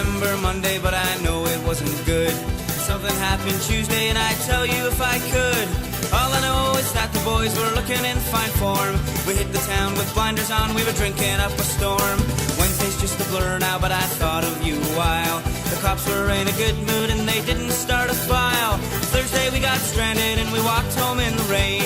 remember Monday, but I know it wasn't good. Something happened Tuesday, and I'd tell you if I could. All I know is that the boys were looking in fine form. We hit the town with blinders on, we were drinking up a storm. Wednesday's just a blur now, but I thought of you a while. The cops were in a good mood and they didn't start a file. Thursday we got stranded and we walked home in the rain.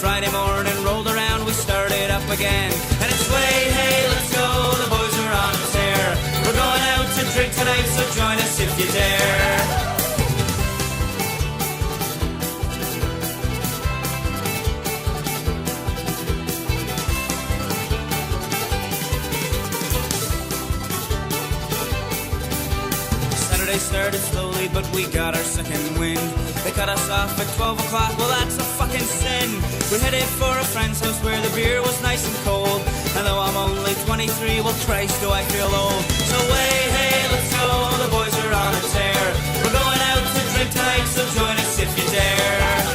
Friday morning rolled around, we started up again. And it's way, hey, let's go, the boys are on a tear. We're going out to drink tonight, so join us if you dare. They started slowly, but we got our second wind. They cut us off at 12 o'clock, well that's a fucking sin. We headed for a friend's house where the beer was nice and cold. And though I'm only 23, well Christ do I feel old. So way, hey, let's go, the boys are on a tear. We're going out to drink tonight, so join us if you dare.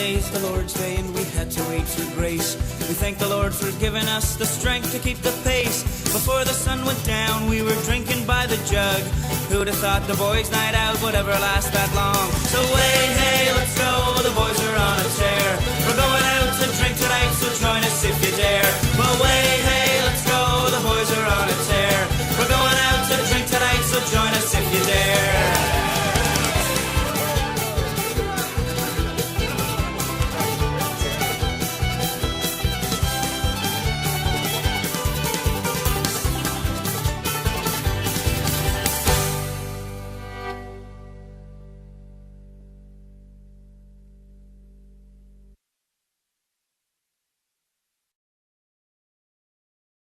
Today's the Lord's Day and we had to wait for grace. We thank the Lord for giving us the strength to keep the pace. Before the sun went down we were drinking by the jug. Who'd have thought the boys' night out would ever last that long? So way, hey, let's go, the boys are on a tear. We're going out to drink tonight, so join us if you dare. Well, way, hey,